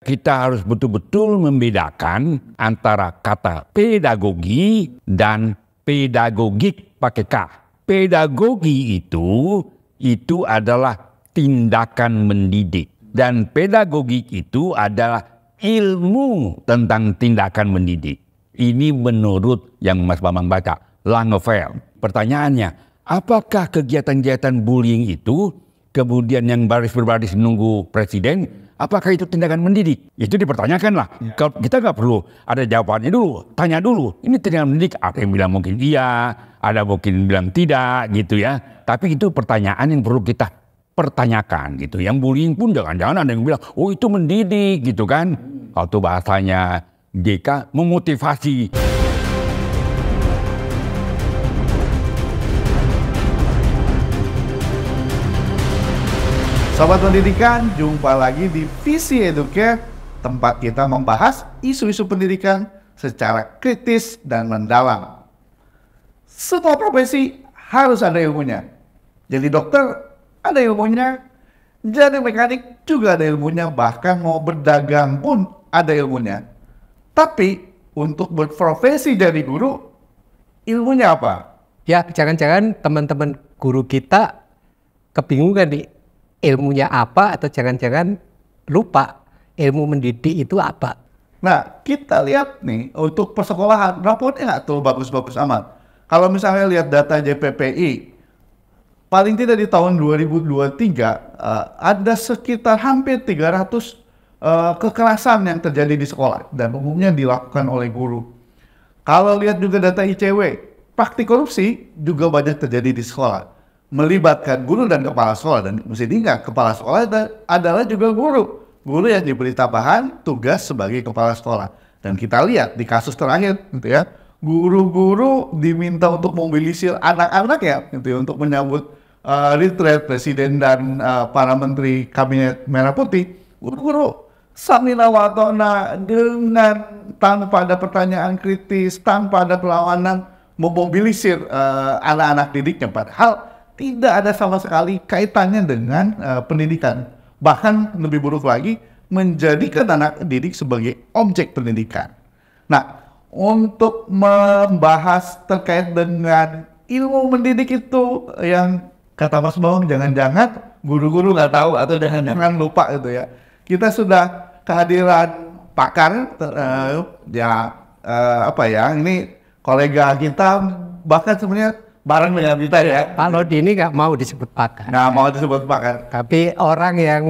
Kita harus betul-betul membedakan antara kata pedagogi dan pedagogik pakai K. Pedagogi itu adalah tindakan mendidik. Dan pedagogik itu adalah ilmu tentang tindakan mendidik. Ini menurut yang Mas Bambang baca, Langeveld. Pertanyaannya, apakah kegiatan-kegiatan bullying itu, kemudian yang baris berbaris menunggu presiden, apakah itu tindakan mendidik? Itu dipertanyakan lah. Ya. Kalau kita nggak perlu ada jawabannya dulu, tanya dulu. Ini tindakan mendidik? Ada yang bilang mungkin iya, ada mungkin bilang tidak gitu ya. Tapi itu pertanyaan yang perlu kita pertanyakan gitu. Yang bullying pun jangan-jangan ada yang bilang, oh itu mendidik gitu kan. Kalau itu bahasanya GK, memotivasi. Sobat Pendidikan, jumpa lagi di Visi Educare, tempat kita membahas isu-isu pendidikan secara kritis dan mendalam. Semua profesi harus ada ilmunya. Jadi dokter ada ilmunya, jadi mekanik juga ada ilmunya, bahkan mau berdagang pun ada ilmunya. Tapi untuk berprofesi jadi guru, ilmunya apa? Ya, jangan-jangan teman-teman guru kita kebingungan nih. Ilmunya apa, atau jangan-jangan lupa ilmu mendidik itu apa. Nah, kita lihat nih untuk persekolahan, raportnya nggak tuh bagus-bagus amat. Kalau misalnya lihat data JPPI, paling tidak di tahun 2023 ada sekitar hampir 300 kekerasan yang terjadi di sekolah dan umumnya dilakukan oleh guru. Kalau lihat juga data ICW, praktik korupsi juga banyak terjadi di sekolah, melibatkan guru dan kepala sekolah. Dan mesti diingat, kepala sekolah adalah juga guru yang diberi tambahan tugas sebagai kepala sekolah. Dan kita lihat di kasus terakhir gitu ya, guru-guru diminta untuk mobilisir anak-anak ya gitu ya, untuk menyambut retreat presiden dan para menteri kabinet merah putih. Guru-guru samina watona dengan tanpa ada pertanyaan kritis, tanpa ada perlawanan, memobilisir anak-anak didiknya, padahal tidak ada sama sekali kaitannya dengan pendidikan. Bahkan lebih buruk lagi, menjadikan anak didik sebagai objek pendidikan. Nah, untuk membahas terkait dengan ilmu mendidik itu, yang kata Mas Bambang, jangan-jangan guru-guru nggak tahu atau jangan-jangan lupa gitu ya. Kita sudah kehadiran pakar, ini kolega kita, bahkan sebenarnya bareng dengan kita ya. Pak Lodi ini nggak mau disebut pakar. Nggak mau disebut pakar. Tapi orang yang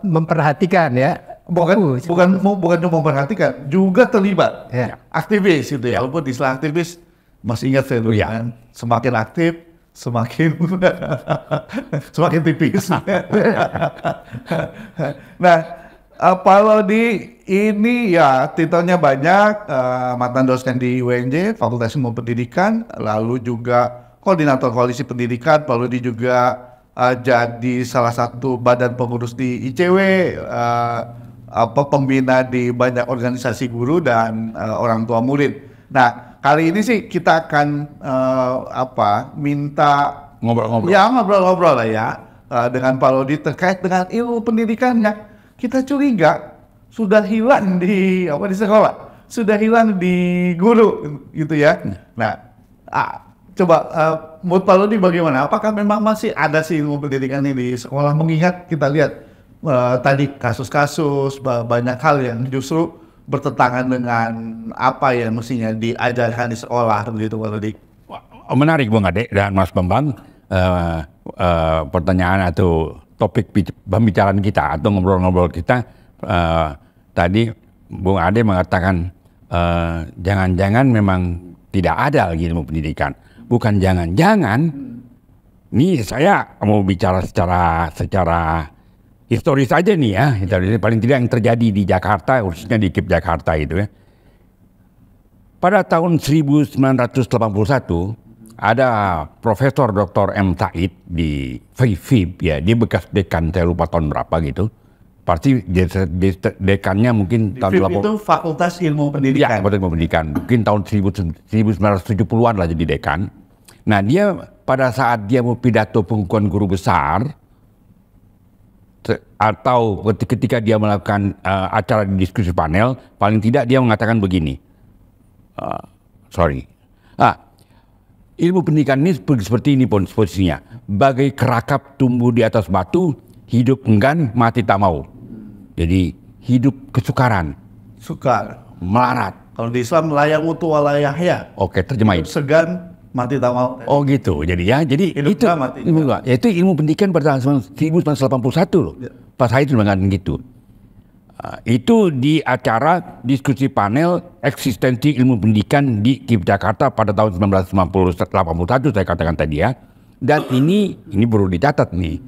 memperhatikan ya. Bukan cuma memperhatikan, juga terlibat. Ya. Aktivis itu ya. Walaupun istilah aktivis masih ingat saya dulu ya. Semakin aktif, semakin tipis. Nah, Pak Lodi ini ya titelnya banyak, mantan dosen di UNJ, Fakultas Ilmu Pendidikan, lalu juga koordinator koalisi pendidikan. Pak Lodi juga jadi salah satu badan pengurus di ICW, pembina di banyak organisasi guru dan orang tua murid. Nah, kali ini sih kita akan minta ngobrol-ngobrol lah ya dengan Pak Lodi terkait dengan ilmu pendidikannya. Kita curiga sudah hilang di sekolah, sudah hilang di guru gitu ya. Nah, coba menurut Pak Lodi bagaimana? Apakah memang masih ada sih ilmu pendidikan ini di sekolah? Mengingat kita lihat tadi kasus-kasus, banyak hal yang justru bertentangan dengan apa yang mestinya diajarkan di sekolah begitu, Pak Lodi. Menarik Bung Ade dan Mas Bambang, pertanyaan atau topik pembicaraan kita atau ngobrol-ngobrol kita tadi Bung Ade mengatakan jangan-jangan memang tidak ada lagi ilmu pendidikan. Bukan jangan-jangan, ini saya mau bicara secara historis aja nih ya, paling tidak yang terjadi di Jakarta, khususnya di KIP Jakarta itu ya. Pada tahun 1981 ada Profesor Dr. M. Said di FIB ya, dia bekas dekan, saya lupa tahun berapa gitu. Pasti dekannya mungkin tahun itu Fakultas Ilmu Pendidikan. Ya, Fakultas Ilmu Pendidikan. Mungkin tahun 1970-an lah jadi dekan. Nah, dia pada saat dia mau pidato pengukuhan guru besar, atau ketika dia melakukan acara diskusi panel, paling tidak dia mengatakan begini. Ilmu pendidikan ini seperti ini posisinya. Bagai kerakap tumbuh di atas batu, hidup enggan, mati tak mau. Jadi hidup kesukaran. Sukar. Melarat. Kalau di Islam layak mutu wala yahya. Oke, terjemahin. Hidup segan, mati tak mau. Oh gitu. Jadi hidup itu mati. Itu ilmu pendidikan pada tahun 1981 loh. Ya. Pas saya itu mengatakan gitu. Itu di acara diskusi panel eksistensi ilmu pendidikan di KIP Jakarta pada tahun 1981 saya katakan tadi ya. Dan ini perlu dicatat nih.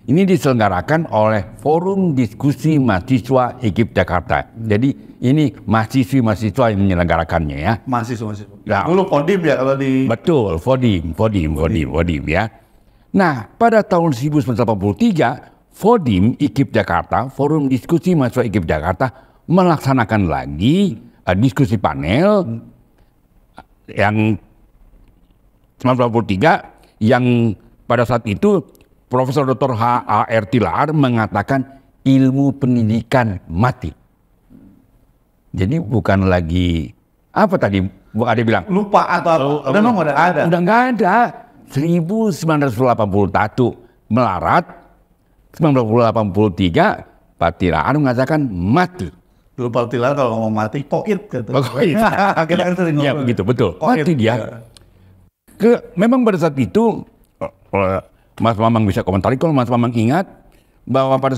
Ini diselenggarakan oleh Forum Diskusi Mahasiswa IKIP Jakarta. Jadi ini mahasiswa yang menyelenggarakannya ya. Mahasiswa. Ya. Dulu Fodim ya kalau di... Betul, Fodim ya. Nah, pada tahun 1983 Fodim IKIP Jakarta, Forum Diskusi Mahasiswa IKIP Jakarta melaksanakan lagi diskusi panel yang 1983 yang pada saat itu Profesor Dr. H.A.R. Tilaar mengatakan ilmu pendidikan mati. Jadi bukan lagi apa tadi ada bilang Lupa atau apa? Udah ada. Udah nggak ada. 1981 melarat. 1983 Pak Tilaar mengatakan mati. Dulu Pak Tilaar kalau ngomong mati, koit gitu. Kita sering ya ngomong. begitu, betul. Koit. Mati dia. Memang pada saat itu, Mas Mamang bisa komentari kalau Mas Mamang ingat bahwa pada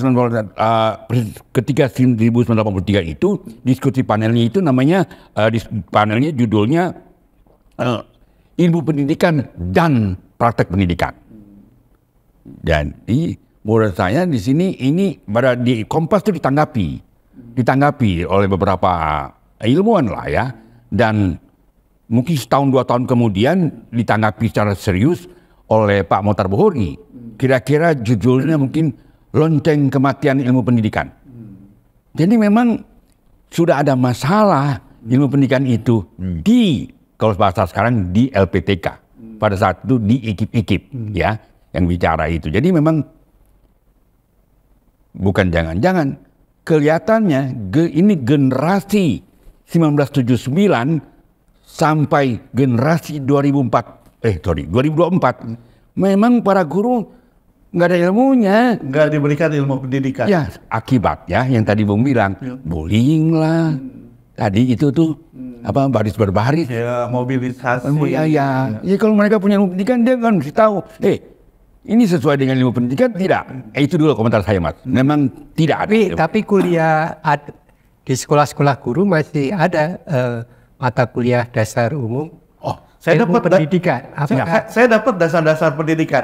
ketika 1983 itu, diskusi panelnya itu namanya, panelnya judulnya Ilmu Pendidikan dan Praktek Pendidikan. Jadi menurut saya di sini ini pada di Kompas itu ditanggapi oleh beberapa ilmuwan lah ya, dan mungkin setahun 2 tahun kemudian ditanggapi secara serius oleh Pak Mokhtar Bukhori. Kira-kira judulnya mungkin Lonceng Kematian Ilmu Pendidikan. Jadi memang sudah ada masalah ilmu pendidikan itu di, kalau bahasa sekarang, di LPTK. Pada saat itu di IKIP ya yang bicara itu. Jadi memang bukan jangan-jangan kelihatannya ini generasi 1979 sampai generasi 2024 memang para guru nggak ada ilmunya, nggak diberikan ilmu pendidikan. Ya akibatnya yang tadi Bung bilang bullying lah. Tadi itu tuh apa baris berbaris. Ya mobilisasi. Ya kalau mereka punya ilmu pendidikan dia kan mesti tahu. Ini sesuai dengan ilmu pendidikan tidak? Itu dulu komentar saya, Mas. Memang tidak. Tapi kuliah di sekolah-sekolah guru masih ada mata kuliah dasar umum. Saya dapat pendidikan. Saya dapat dasar-dasar pendidikan.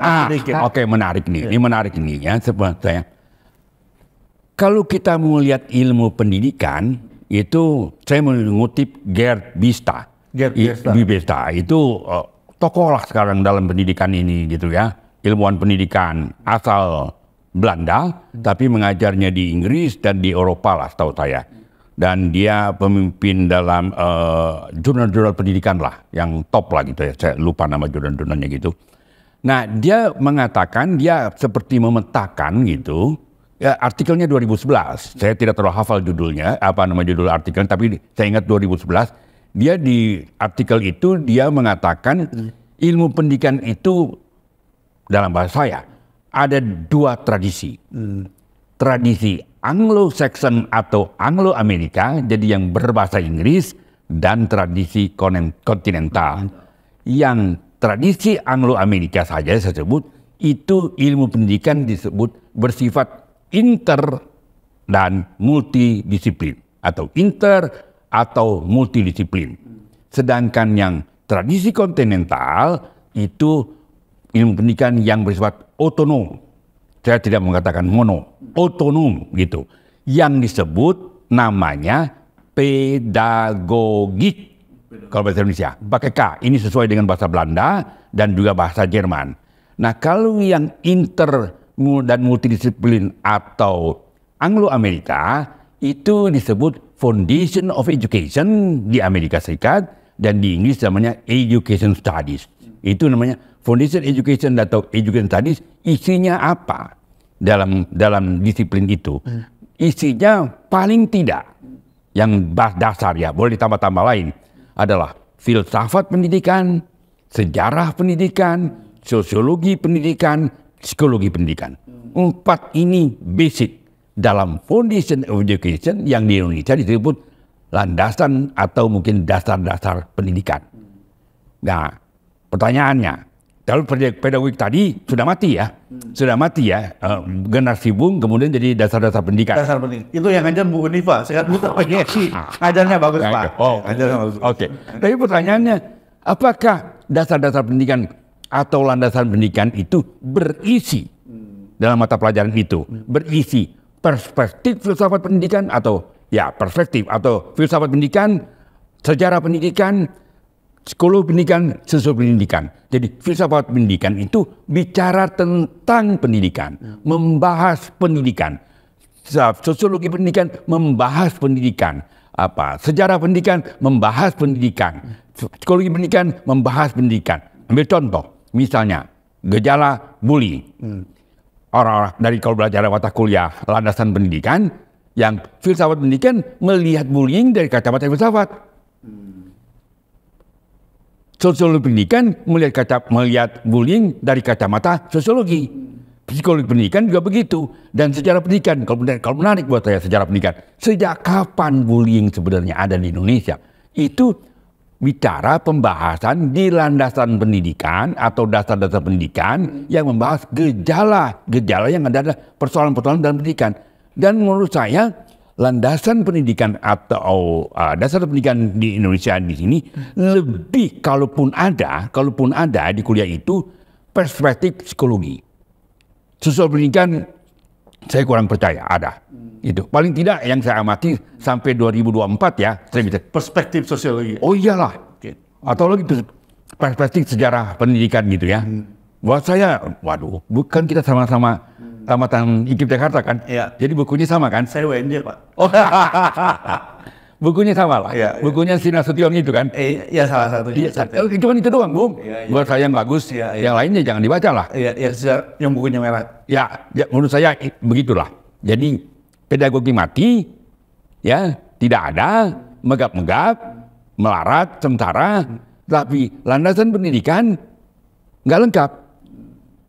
Oke, menarik nih. Ini menarik nih ya sebenarnya. Kalau kita mau lihat ilmu pendidikan itu, saya mengutip Gerd Bista. Bista itu tokoh lah sekarang dalam pendidikan ini gitu ya. Ilmuwan pendidikan asal Belanda, tapi mengajarnya di Inggris dan di Eropa lah setahu saya. Dan dia pemimpin dalam jurnal-jurnal pendidikan lah, yang top lah gitu ya. Saya lupa nama jurnal-jurnalnya gitu. Nah dia mengatakan, dia seperti memetakan gitu, ya artikelnya 2011. Saya tidak terlalu hafal judulnya, apa nama judul artikel, tapi saya ingat 2011. Dia di artikel itu, dia mengatakan ilmu pendidikan itu, dalam bahasa saya, ada 2 tradisi. Tradisi Anglo-Saxon atau Anglo-Amerika, jadi yang berbahasa Inggris, dan tradisi kontinental. Yang tradisi Anglo-Amerika saja saya sebut, itu ilmu pendidikan disebut bersifat inter dan multidisiplin. Atau multidisiplin. Sedangkan yang tradisi kontinental itu ilmu pendidikan yang bersifat otonom. Saya tidak mengatakan mono, otonom gitu. Yang disebut namanya pedagogik. Kalau bahasa Indonesia, pakai K. Ini sesuai dengan bahasa Belanda dan juga bahasa Jerman. Nah kalau yang inter dan multidisiplin atau Anglo-Amerika, itu disebut Foundation of Education di Amerika Serikat, dan di Inggris namanya Education Studies. Itu namanya Foundation Education atau Education Studies. Isinya apa? dalam disiplin itu. Isinya paling tidak yang dasar ya, boleh ditambah-tambah lain adalah filsafat pendidikan, sejarah pendidikan, sosiologi pendidikan, psikologi pendidikan. 4 ini basic dalam foundation of education yang di Indonesia disebut landasan atau mungkin dasar-dasar pendidikan. Nah, pertanyaannya, kalau pedagogik tadi sudah mati ya, generasi bung kemudian jadi dasar-dasar pendidikan. Dasar pendidikan. Itu yang ngajar Bu Unifa. Sekarang Bu sih ngajarnya bagus Pak. Ngajarnya bagus. Oke. Tapi pertanyaannya, apakah dasar-dasar pendidikan atau landasan pendidikan itu berisi dalam mata pelajaran itu berisi perspektif filsafat pendidikan atau perspektif atau filsafat pendidikan, sejarah pendidikan, psikologi pendidikan, sosiologi pendidikan. Jadi filsafat pendidikan itu bicara tentang pendidikan, membahas pendidikan. Sosiologi pendidikan membahas pendidikan. Sejarah pendidikan membahas pendidikan. Psikologi pendidikan membahas pendidikan. Ambil contoh, misalnya gejala bullying. Orang-orang dari kalau belajar mata kuliah landasan pendidikan, yang filsafat pendidikan melihat bullying dari kacamata filsafat. Sosiologi pendidikan melihat bullying dari kacamata sosiologi. Psikologi pendidikan juga begitu. Dan sejarah pendidikan, kalau menarik buat saya sejarah pendidikan, sejak kapan bullying sebenarnya ada di Indonesia? Itu bicara pembahasan di landasan pendidikan atau dasar-dasar pendidikan yang membahas gejala yang ada persoalan-persoalan dalam pendidikan. Dan menurut saya landasan pendidikan atau dasar pendidikan di Indonesia di sini lebih kalaupun ada di kuliah itu perspektif psikologi. Sosial pendidikan saya kurang percaya ada. Itu paling tidak yang saya amati sampai 2024 ya, saya bisa perspektif sosiologi. Oh iyalah. Atau lagi perspektif sejarah pendidikan gitu ya. Buat saya, waduh, bukan kita sama-sama tamatan IKIP Jakarta kan? Iya. Jadi bukunya sama kan? Saya UNJ Pak. Oh. Bukunya sama lah. Iya. Bukunya Sina Sution itu kan? Iya salah satunya. Itu kan itu doang, Bung. Iya. Buat saya yang bagus, yang lainnya jangan dibaca lah. Iya, yang bukunya merah. Ya, menurut saya begitulah. Jadi pedagogi mati, ya tidak ada, megap-megap, melarat, sementara, tapi landasan pendidikan nggak lengkap.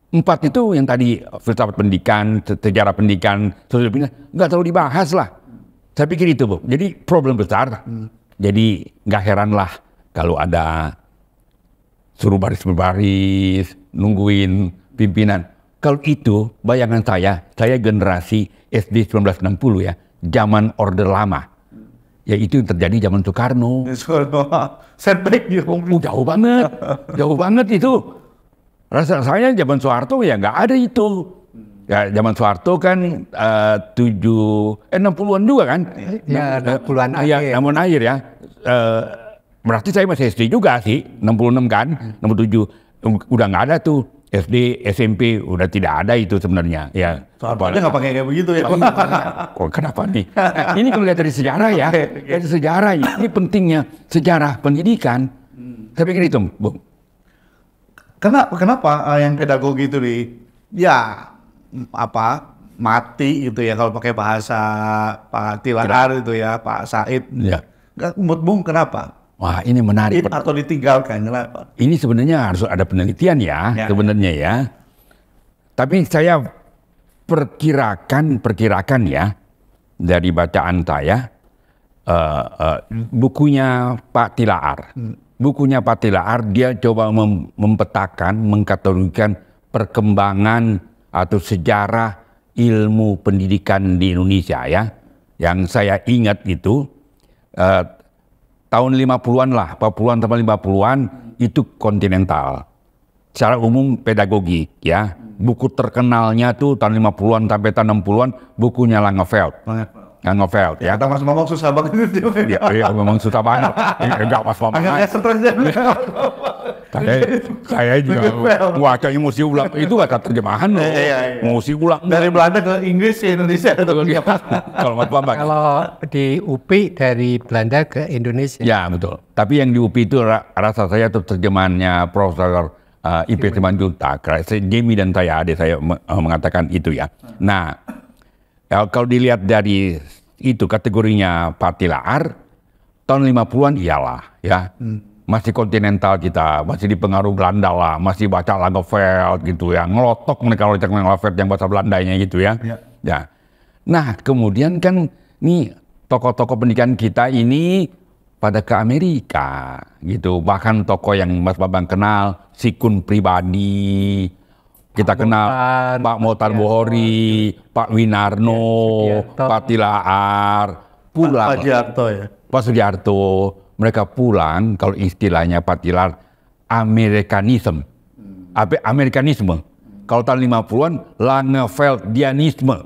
4 itu yang tadi filsafat pendidikan, sejarah pendidikan, sosial pendidikan nggak terlalu dibahas lah. Saya pikir itu, Bu. Jadi problem besar. Jadi nggak heran lah kalau ada suruh baris-baris, nungguin pimpinan. Kalau itu bayangan saya generasi SD 1960 ya, zaman Orde Lama. Ya itu yang terjadi zaman Soekarno. Setback Jauh banget itu. Rasa saya zaman Soeharto ya nggak ada itu. Ya zaman Soeharto kan 60-an juga kan? Ya 60-an akhir. Ya, namun akhir ya. Berarti saya masih SD juga sih, 66 kan, 67. Udah nggak ada tuh. SD, SMP udah tidak ada itu sebenarnya. Ya. Soeharto nggak pakai kayak begitu ya? Oh, kenapa nih? Ini kalau lihat dari sejarah ya, dari sejarah ini pentingnya sejarah pendidikan. Saya pikir itu, Bung. Kenapa yang pedagogi itu mati gitu ya kalau pakai bahasa Pak Tilar itu ya, Pak Said. Ya. Menurut Bung kenapa? Wah, ini menarik. Atau ditinggalkan, kenapa? Ini sebenarnya harus ada penelitian ya. Sebenarnya ya. Tapi saya perkirakan ya dari bacaan saya bukunya Pak Tilaar. Bukunya Pak Tilaar dia coba mempetakan, mengkategorikan perkembangan atau sejarah ilmu pendidikan di Indonesia ya. Yang saya ingat itu tahun 50-an lah, 40-an sampai 50-an itu kontinental. Secara umum pedagogi ya. Buku terkenalnya tuh tahun 50-an sampai tahun 60-an bukunya Langeveld ya. Kata Mas Mamang susah banget itu. Iya, memang susah banget. Enggak Mas Mamang. Agak stres ya. Saya juga wacanya mesti ulang. Itu kata terjemahan loh. Mesti ulang. Dari Belanda ke Inggris ke Indonesia. Kalau Mas Bambang. Kalau di UPI dari Belanda ke Indonesia. Ya betul. Tapi yang di UPI itu rasa saya itu terjemahannya Profesor IP Simanjuntak. Jamie dan saya, adik saya mengatakan itu ya. Nah, kalau dilihat dari itu kategorinya Patilaar, tahun 50-an iyalah ya. Masih kontinental kita, masih dipengaruhi Belanda lah, masih baca Langeveld gitu ya, ngelotok mereka Langeveld yang bahasa Belandanya gitu ya. Ya. Nah kemudian kan nih tokoh-tokoh pendidikan kita ini pada ke Amerika gitu, bahkan tokoh yang Mas Babang kenal, Sikun Pribadi, kita kenal Pak Motar Bohori, Pak Winarno, Patilaar, pulang. Pak Sugiarto ya. Pak Sugiarto, mereka pulang, kalau istilahnya Patilaar, Amerikanisme. Amerikanisme. Kalau tahun 50-an, Langeveldianisme.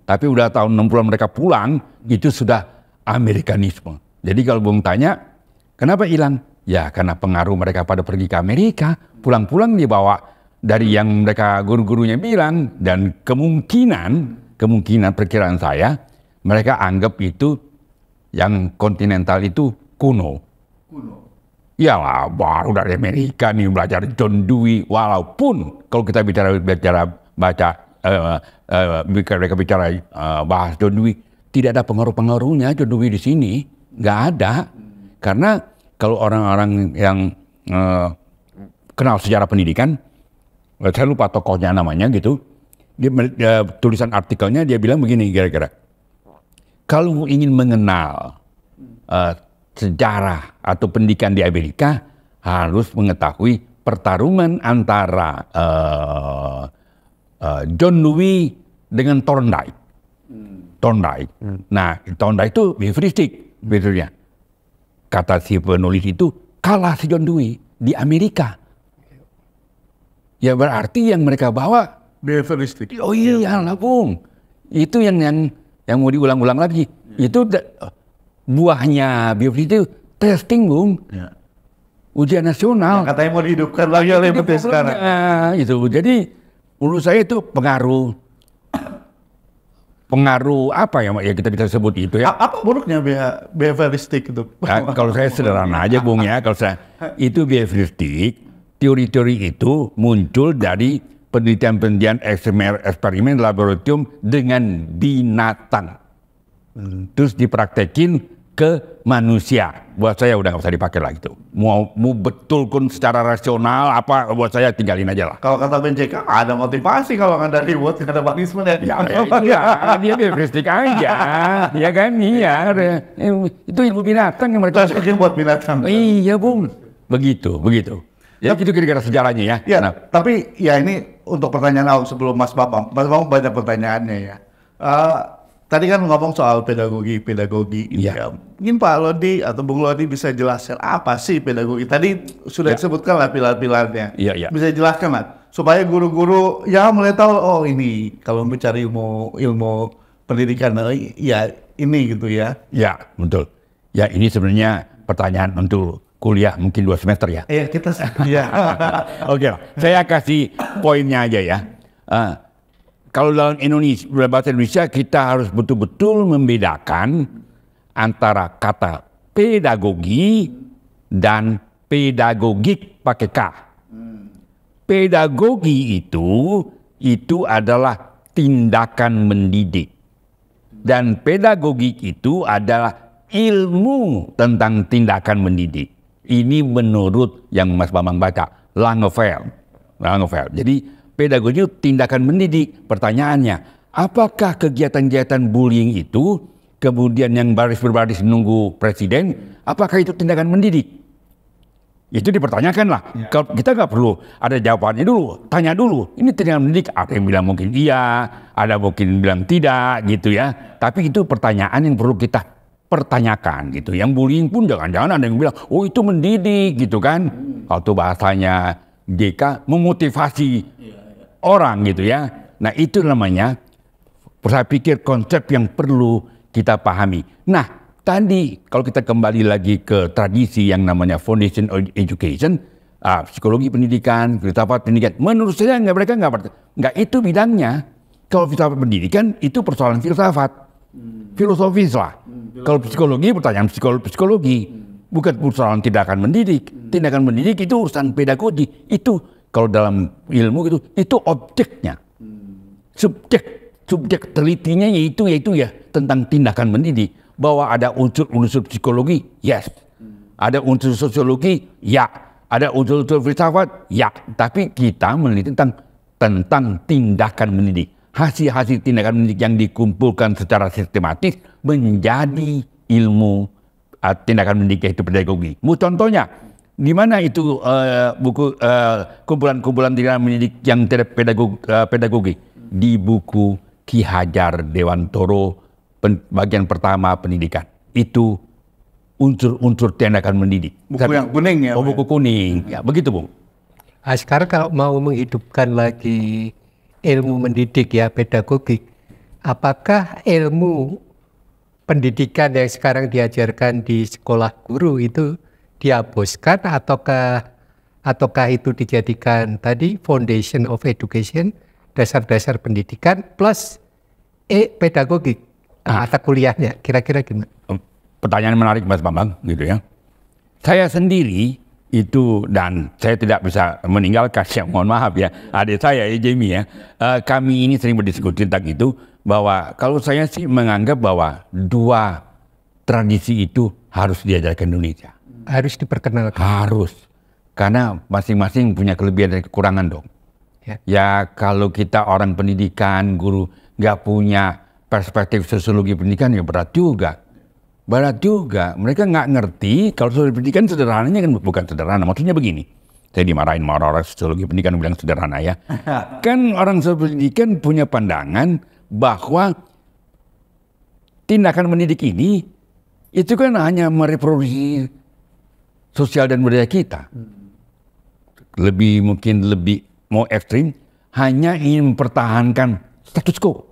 Tapi udah tahun 60-an mereka pulang, itu sudah Amerikanisme. Jadi kalau Bung tanya, kenapa hilang? Ya karena pengaruh mereka pada pergi ke Amerika, pulang-pulang dibawa dari yang mereka guru-gurunya bilang, dan kemungkinan perkiraan saya, mereka anggap itu yang kontinental itu kuno. Iyalah, baru dari Amerika nih belajar John Dewey. Walaupun kalau kita bahas John Dewey, tidak ada pengaruh-pengaruhnya John Dewey di sini, nggak ada. Karena kalau orang-orang yang kenal sejarah pendidikan, saya lupa tokohnya namanya gitu, dia tulisan artikelnya dia bilang begini kira-kira. Kalau ingin mengenal sejarah atau pendidikan di Amerika, harus mengetahui pertarungan antara John Dewey dengan Thorndike. Nah, Thorndike itu behavioristik, betulnya. Kata si penulis itu, kalah si John Dewey di Amerika. Ya berarti yang mereka bawa behavioristik. Oh iya lah Bung, itu yang mau diulang-ulang lagi. Itu buahnya behavioristik itu testing Bung, ujian nasional. Ya, katanya mau dihidupkan lagi oleh PT sekarang. Itu jadi menurut saya itu pengaruh apa ya kita bisa sebut itu ya. Apa buruknya behavioristik itu? Nah, kalau saya sederhana aja Bung ya, kalau saya itu behavioristik, teori-teori itu muncul dari penelitian-penelitian eksperimen laboratorium dengan binatang. Terus dipraktekin ke manusia. Buat saya udah nggak usah dipakai lagi tuh. Mau betulkan secara rasional apa, buat saya tinggalin aja lah. Kalau kata BNJK ada motivasi, kalau nggak ada reward, nggak ada punishment ya. Dia behavioristik aja, ya kan? Iya, itu ilmu binatang yang mereka. Itu buat binatang. Iya Bung, begitu. Ya itu kira-kira sejarahnya ya. Ya, tapi ya ini untuk pertanyaan sebelum Mas Bambang banyak pertanyaannya ya. Tadi kan ngomong soal pedagogi ya. Mungkin Pak Lodi atau Bung Lodi bisa jelaskan apa sih pedagogi? Tadi sudah disebutkan lah pilar-pilarnya. Iya. Bisa jelaskan lah supaya guru-guru ya mulai tahu, oh ini kalau mencari ilmu pendidikan ya ini gitu ya. Ya, betul. Ya ini sebenarnya pertanyaan untuk kuliah mungkin 2 semester ya. Iya, kita ya. Oke, saya kasih poinnya aja ya. Kalau dalam bahasa Indonesia kita harus betul-betul membedakan antara kata pedagogi dan pedagogik pakai K. Pedagogi itu adalah tindakan mendidik. Dan pedagogik itu adalah ilmu tentang tindakan mendidik. Ini menurut yang Mas Bambang baca, Langeveld. Jadi pedagogi itu tindakan mendidik. Pertanyaannya, apakah kegiatan-kegiatan bullying itu, kemudian yang baris berbaris menunggu presiden, apakah itu tindakan mendidik? Itu dipertanyakan lah. Kalau kita nggak perlu ada jawabannya dulu, tanya dulu. Ini tindakan mendidik. Ada yang bilang mungkin iya, ada mungkin bilang tidak gitu ya. Tapi itu pertanyaan yang perlu kita pertanyakan gitu. Yang bullying pun jangan-jangan ada yang bilang, oh itu mendidik gitu kan. Kalau itu bahasanya JK memotivasi orang gitu ya. Nah itu namanya, saya pikir konsep yang perlu kita pahami. Nah tadi kalau kita kembali lagi ke tradisi yang namanya foundation education, psikologi pendidikan, filsafat pendidikan, menurut saya mereka nggak itu bidangnya. Kalau filsafat pendidikan itu persoalan filsafat, filosofis lah. Kalau psikologi pertanyaan psikologi, bukan persoalan tindakan mendidik. Tindakan mendidik itu urusan pedagogi. Itu kalau dalam ilmu itu objeknya. Subjek telitinya yaitu ya tentang tindakan mendidik. Bahwa ada unsur-unsur psikologi, yes. Ada unsur sosiologi, ya. Ada unsur-unsur filsafat, ya. Tapi kita meneliti tentang tindakan mendidik. Hasil-hasil tindakan mendidik yang dikumpulkan secara sistematis menjadi ilmu tindakan mendidik, yaitu pedagogi. Contohnya, di mana itu buku kumpulan-kumpulan tindakan mendidik yang tidak pedagogi? Di buku Ki Hajar Dewantoro bagian pertama pendidikan. Itu unsur-unsur tindakan mendidik. Buku yang kuning ya? Oh, buku kuning. Ya, begitu, Bung. Nah, sekarang kalau mau menghidupkan lagi ilmu mendidik ya, pedagogik, apakah ilmu pendidikan yang sekarang diajarkan di sekolah guru itu dihapuskan ataukah itu dijadikan tadi foundation of education, dasar-dasar pendidikan plus pedagogik mata kuliahnya, kira-kira gimana? Pertanyaan menarik Mas Bambang gitu ya. Saya sendiri itu, dan saya tidak bisa meninggalkan, ya mohon maaf ya, adik saya Jamie ya, kami ini sering berdiskusi tentang itu, bahwa kalau saya sih menganggap bahwa dua tradisi itu harus diajarkan Indonesia. Harus diperkenalkan. Harus, karena masing-masing punya kelebihan dan kekurangan dong. Ya kalau kita orang pendidikan, guru nggak punya perspektif sosiologi pendidikan ya berat juga. Mereka nggak ngerti kalau sosiologi pendidikan sederhananya kan bukan sederhana. Maksudnya begini, saya dimarahin sama orang sosiologi pendidikan bilang sederhana ya. Kan orang sosiologi pendidikan punya pandangan bahwa tindakan mendidik ini itu kan hanya mereproduksi sosial dan budaya kita. Mungkin lebih mau ekstrim, hanya ingin mempertahankan status quo.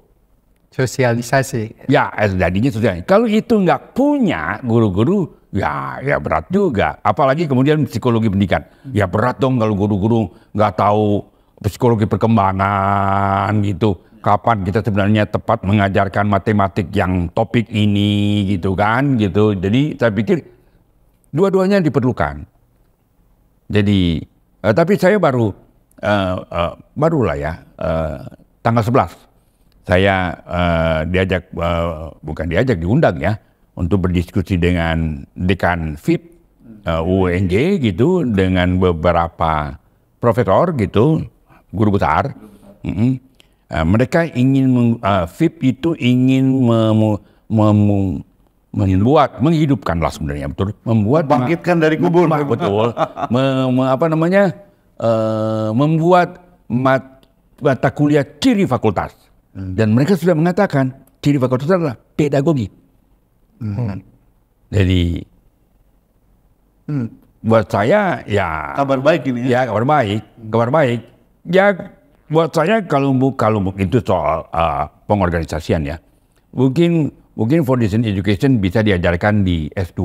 Sosialisasi. Ya, jadinya sosialisasi. Kalau itu nggak punya guru-guru, ya berat juga. Apalagi kemudian psikologi pendidikan. Ya berat dong kalau guru-guru nggak tahu psikologi perkembangan gitu. Kapan kita sebenarnya tepat mengajarkan matematik yang topik ini gitu kan gitu. Jadi saya pikir dua-duanya diperlukan. Jadi tapi saya barulah ya tanggal 11 saya diundang ya untuk berdiskusi dengan dekan FIP UNJ gitu dengan beberapa profesor gitu, guru besar. Mereka ingin FIP itu ingin menghidupkan lah sebenarnya, betul, bangkitkan dari kubur, betul, membuat mata kuliah ciri fakultas. Dan mereka sudah mengatakan ciri fakultas adalah pedagogi. Jadi buat saya ya kabar baik ini ya, kabar baik. Ya buat saya kalau itu soal pengorganisasian ya, mungkin foundation education bisa diajarkan di S2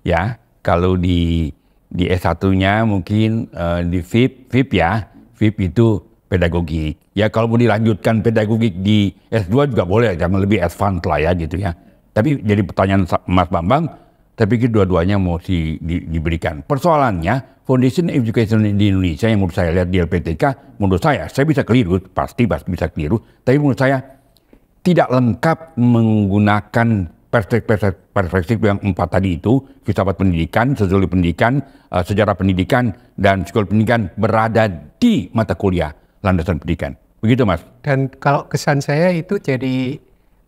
ya. Kalau di S1-nya mungkin di FIP ya, FIP itu pedagogik. Ya kalau mau dilanjutkan pedagogik di S2 juga boleh, jangan lebih advance lah ya gitu ya. Tapi jadi pertanyaan Mas Bambang, saya pikir dua-duanya mau diberikan. Persoalannya, foundation education di Indonesia yang menurut saya lihat di LPTK, menurut saya bisa keliru, pasti bisa keliru, tapi menurut saya tidak lengkap menggunakan perspektif yang 4 tadi itu, filsafat pendidikan, sosiologi pendidikan, sejarah pendidikan, dan psikologi pendidikan berada di mata kuliah landasan pendidikan. Begitu Mas. Dan kalau kesan saya itu jadi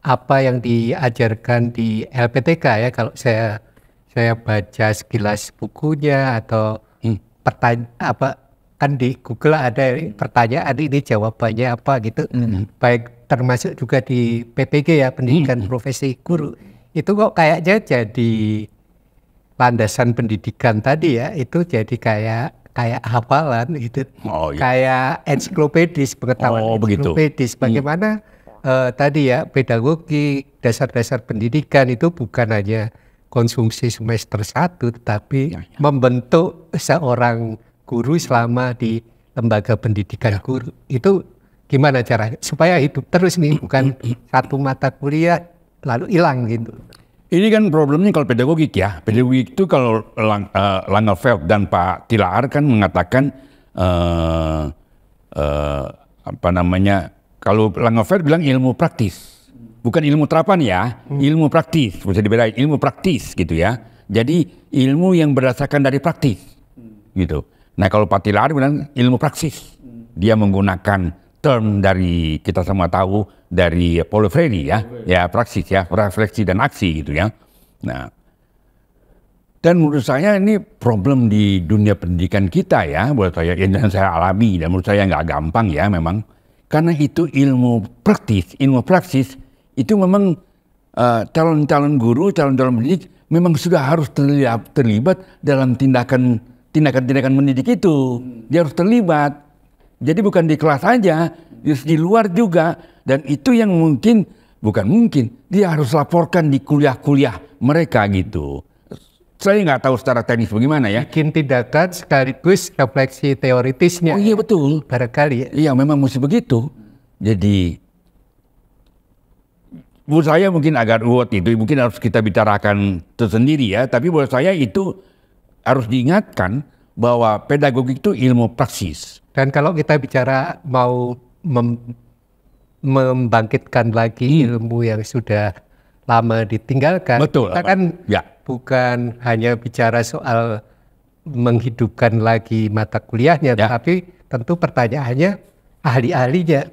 apa yang diajarkan di LPTK ya, kalau saya baca sekilas bukunya atau kan di Google ada pertanyaan ini jawabannya apa gitu. Baik termasuk juga di PPG ya, pendidikan profesi guru. Itu kok kayaknya jadi landasan pendidikan tadi ya, itu jadi kayak hafalan gitu. Kayak ensiklopedis, pengetahuan ensiklopedis. Bagaimana tadi ya, pedagogi, dasar-dasar pendidikan itu bukan hanya konsumsi semester 1, tetapi membentuk seorang guru selama di lembaga pendidikan guru. Itu gimana caranya supaya hidup terus nih, bukan satu mata kuliah lalu hilang gitu. Ini kan problemnya kalau pedagogik ya. Pedagogik itu kalau Langenfeld dan Pak Tilaar kan mengatakan apa namanya, kalau Langeveldt bilang ilmu praktis, bukan ilmu terapan ya, ilmu praktis, bisa dibedain ilmu praktis gitu ya. Jadi ilmu yang berdasarkan dari praktis gitu. Nah kalau Patilar bilang ilmu praksis, dia menggunakan term dari kita semua tahu dari Paulo Freire ya praksis ya, refleksi dan aksi gitu ya. Nah, dan menurut saya ini problem di dunia pendidikan kita ya, buat saya yang saya alami dan menurut saya nggak gampang ya memang, karena itu ilmu praktis, ilmu praksis itu memang calon-calon guru, calon-calon pendidik memang sudah harus terlibat dalam tindakan mendidik itu, dia harus terlibat. Jadi bukan di kelas aja, di luar juga, dan itu yang bukan mungkin, dia harus laporkan di kuliah-kuliah mereka gitu. Saya nggak tahu secara teknis bagaimana ya. Bikin tindakan sekaligus refleksi teoritisnya. Oh iya betul. Barangkali ya. Iya memang mesti begitu. Jadi, buat saya mungkin agak ruwet itu, mungkin harus kita bicarakan tersendiri ya. Tapi buat saya itu harus diingatkan bahwa pedagogik itu ilmu praksis. Dan kalau kita bicara mau membangkitkan lagi ilmu yang sudah lama ditinggalkan, betul, kita kan ya. Bukan hanya bicara soal menghidupkan lagi mata kuliahnya, ya. tapi tentu pertanyaannya ahli-ahlinya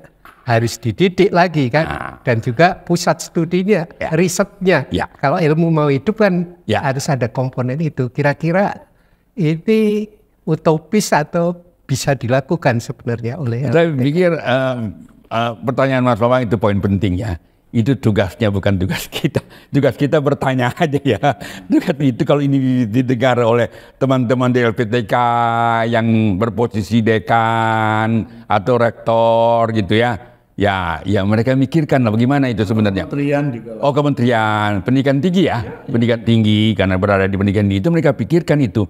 harus dididik lagi kan, dan juga pusat studinya, risetnya. Ya. Kalau ilmu mau hidup kan harus ada komponen itu. Kira-kira ini utopis atau bisa dilakukan sebenarnya oleh? Saya pikir pertanyaan Mas Bambang itu poin penting ya. Itu tugasnya bukan tugas kita. Tugas kita bertanya aja ya. Tugas itu kalau ini didengar oleh teman-teman di LPTK yang berposisi dekan atau rektor gitu ya. Ya mereka mikirkan lah bagaimana itu sebenarnya. Kementerian juga. Oh kementerian, pendidikan tinggi ya. Pendidikan tinggi karena berada di pendidikan tinggi itu mereka pikirkan itu.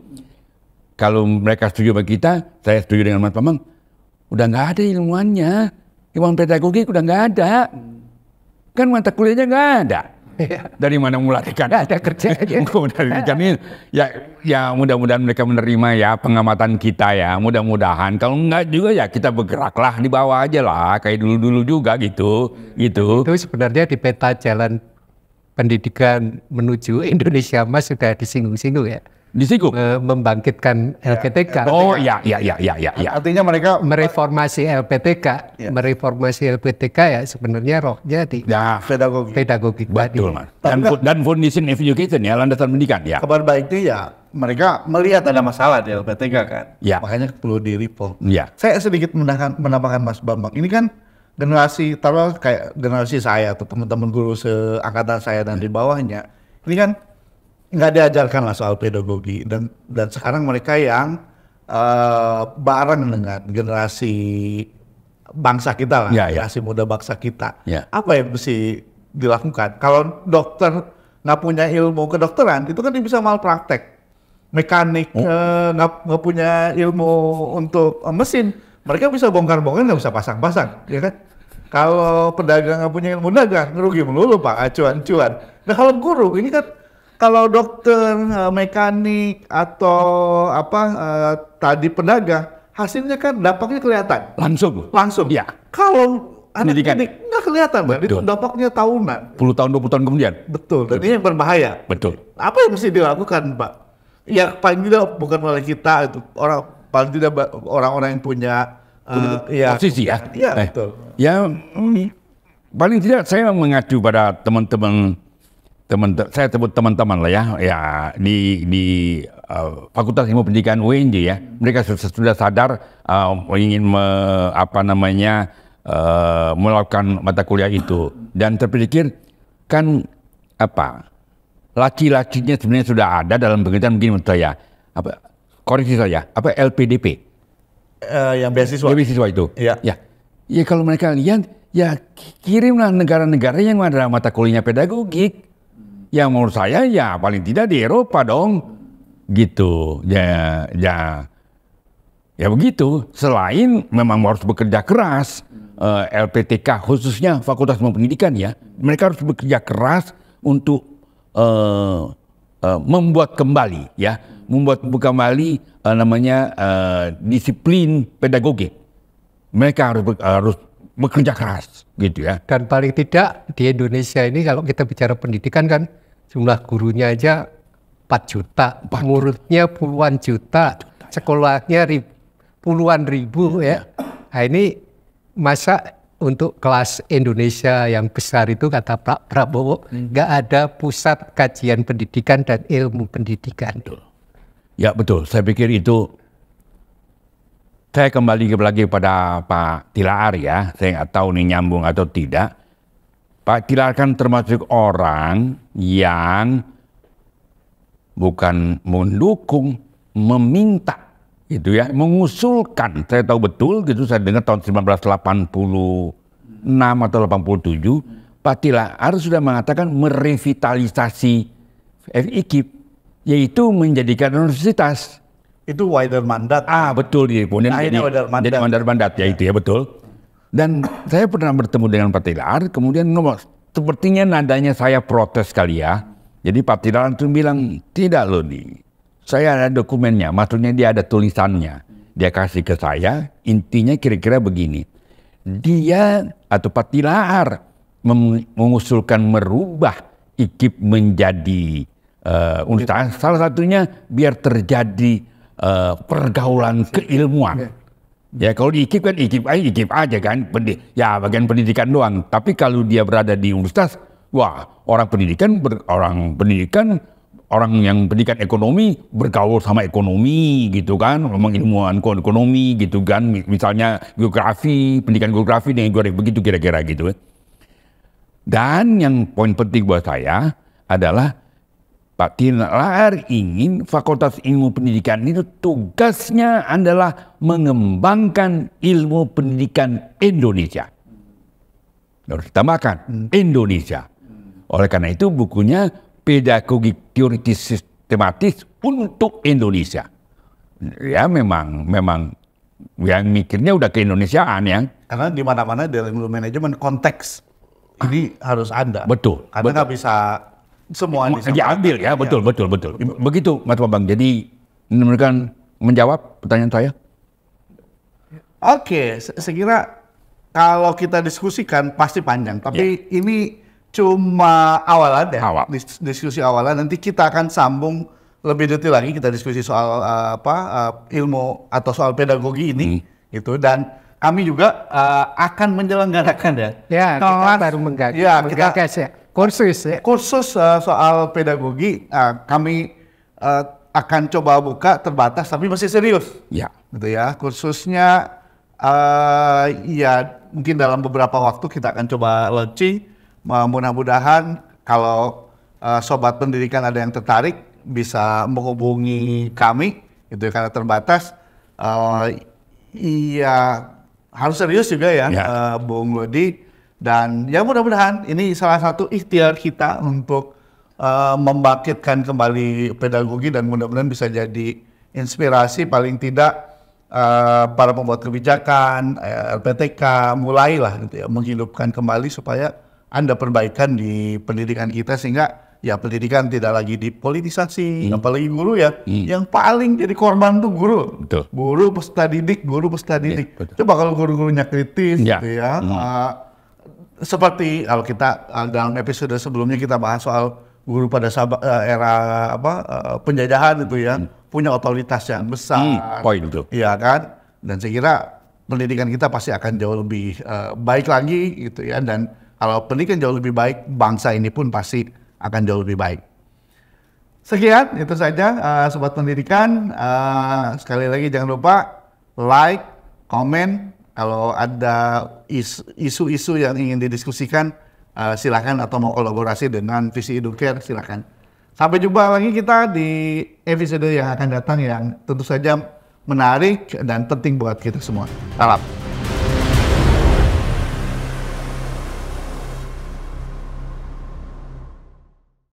Kalau mereka setuju sama kita, saya setuju dengan Mas Bambang. Udah nggak ada ilmuannya. Ilmu pedagogik udah nggak ada. Kan mata kuliahnya nggak ada. Dari mana melarikan? Nggak ada kerjanya. Ya mudah-mudahan mereka menerima ya pengamatan kita ya. Mudah-mudahan. Kalau nggak juga ya kita bergeraklah di bawah aja lah. Kayak dulu-dulu juga gitu. Itu sebenarnya di peta jalan pendidikan menuju Indonesia Emas sudah disinggung-singgung ya. Disinggung? Membangkitkan LPTK. Oh ya. Artinya mereka mereformasi LPTK, mereformasi LPTK ya sebenarnya rohnya di pedagogik. Betul Mas. Dan foundation education ya, landasan pendidikan ya. Kabar baiknya ya mereka melihat ada masalah di LPTK kan, makanya perlu di reform. Saya sedikit menambahkan Mas Bambang, ini kan generasi taruh kayak generasi saya atau teman-teman guru seangkatan saya dan di bawahnya, ini kan nggak diajarkan lah soal pedagogi, dan sekarang mereka yang bareng dengan generasi bangsa kita lah, generasi muda bangsa kita. Apa yang mesti dilakukan? Kalau dokter nggak punya ilmu kedokteran, itu kan dia bisa malpraktek. Mekanik nggak punya ilmu untuk mesin, mereka bisa bongkar-bongkar nggak bisa pasang-pasang, ya kan? Kalau pedagang nggak punya ilmu dagang, rugi melulu Pak, acuan-acuan. Nah kalau guru ini kan, kalau dokter, mekanik atau tadi pedagang, hasilnya kan dampaknya kelihatan. Langsung. Ya. Kalau anak didik nggak kelihatan, Bang. Itu dampaknya tahunan. 10 tahun, 20 tahun kemudian. Betul. Dan ini yang berbahaya. Betul. Apa yang mesti dilakukan, Pak? Ya paling tidak bukan oleh kita, itu paling tidak orang-orang yang punya posisi ya. Iya, betul. Ya, paling tidak saya mengacu pada teman-teman, saya sebut teman-teman lah ya di Fakultas Ilmu Pendidikan UNJ ya, mereka sudah sadar ingin melakukan mata kuliah itu, dan terpikir kan laki-lakinya sebenarnya sudah ada dalam pengertian begini menurut saya, koreksi saya, LPDP yang beasiswa itu ya kalau mereka lihat ya kirimlah negara-negara yang ada mata kuliahnya pedagogik. Yang menurut saya ya paling tidak di Eropa dong, gitu. Ya begitu. Selain memang harus bekerja keras, LPTK khususnya Fakultas Ilmu Pendidikan ya, mereka harus bekerja keras untuk membuat kembali disiplin pedagogik. Mereka harus bekerja keras gitu ya. Dan paling tidak di Indonesia ini kalau kita bicara pendidikan kan jumlah gurunya aja 4 juta, muridnya puluhan juta, sekolahnya puluhan ribu ya. Nah ini masa untuk kelas Indonesia yang besar itu kata Pak Prabowo nggak ada pusat kajian pendidikan dan ilmu pendidikan. Ya betul, saya pikir itu. Saya kembali lagi pada Pak Tilaar ya, saya nggak tahu nih nyambung atau tidak. Pak Tilaar kan termasuk orang yang bukan mendukung, meminta gitu ya, mengusulkan. Saya tahu betul gitu, saya dengar tahun 1986 atau 87, Pak Tilaar sudah mengatakan merevitalisasi FIKIP, yaitu menjadikan universitas. Itu wider mandat. Betul dia. Kemudian jadi wider mandat ya itu ya betul. Dan saya pernah bertemu dengan Pak Tilaar, kemudian ngomong, sepertinya nadanya saya protes kali ya. Jadi Pak Tilaar itu bilang, tidak loh nih, saya ada dokumennya, maksudnya dia ada tulisannya. Dia kasih ke saya, intinya kira-kira begini. Dia atau Pak Tilaar mengusulkan merubah IKIP menjadi universitas. Salah satunya biar terjadi pergaulan keilmuan. Ya kalau di IKIP kan IKIP aja kan, bagian pendidikan doang. Tapi kalau dia berada di universitas, wah orang yang pendidikan ekonomi bergaul sama ekonomi gitu kan, ngomong ilmuwan ekonomi gitu kan, misalnya geografi, pendidikan geografi dengan geografi begitu kira-kira gitu. Dan yang poin penting buat saya adalah Pak Tilaar ingin Fakultas Ilmu Pendidikan itu tugasnya adalah mengembangkan ilmu pendidikan Indonesia. Harus ditambahkan Indonesia. Oleh karena itu bukunya Pedagogik Teoritis Sistematis untuk Indonesia. Ya memang yang mikirnya udah keindonesiaan ya. Karena di mana-mana dalam ilmu manajemen konteks ini harus ada. Betul. Karena nggak bisa semua diambil ya, betul. Begitu Mas Bambang. Jadi mudah-mudahan menjawab pertanyaan saya. Oke, saya kira kalau kita diskusikan pasti panjang, tapi ini cuma awalan ya. Diskusi awalan. Nanti kita akan sambung lebih detail lagi, kita diskusi soal ilmu atau soal pedagogi ini gitu, dan kami juga akan menyelenggarakan ya kita baru menggagas ya. Kursus soal pedagogi kami akan coba buka terbatas tapi masih serius. Ya. Gitu ya. Kursusnya ya mungkin dalam beberapa waktu kita akan coba launching. Mudah-mudahan kalau sobat pendidikan ada yang tertarik bisa menghubungi kami itu karena terbatas. Iya harus serius juga ya, Bung Lodi. Dan ya mudah-mudahan ini salah satu ikhtiar kita untuk membangkitkan kembali pedagogi dan mudah-mudahan bisa jadi inspirasi paling tidak para pembuat kebijakan, LPTK mulailah gitu ya, menghidupkan kembali supaya ada perbaikan di pendidikan kita sehingga ya pendidikan tidak lagi dipolitisasi, apalagi guru ya. Yang paling jadi korban tuh guru. Betul. Guru peserta didik. Ya, Coba kalau guru-gurunya kritis gitu ya. Seperti kalau kita dalam episode sebelumnya kita bahas soal guru pada era penjajahan itu ya, punya otoritas yang besar. Poin itu. Iya kan? Dan saya kira pendidikan kita pasti akan jauh lebih baik lagi gitu ya. Dan kalau pendidikan jauh lebih baik, bangsa ini pun pasti akan jauh lebih baik. Sekian, itu saja Sobat Pendidikan. Sekali lagi jangan lupa like, komen. Kalau ada isu-isu yang ingin didiskusikan, silakan, atau mau kolaborasi dengan Visi Educare, silakan. Sampai jumpa lagi kita di episode yang akan datang yang tentu saja menarik dan penting buat kita semua. Salam.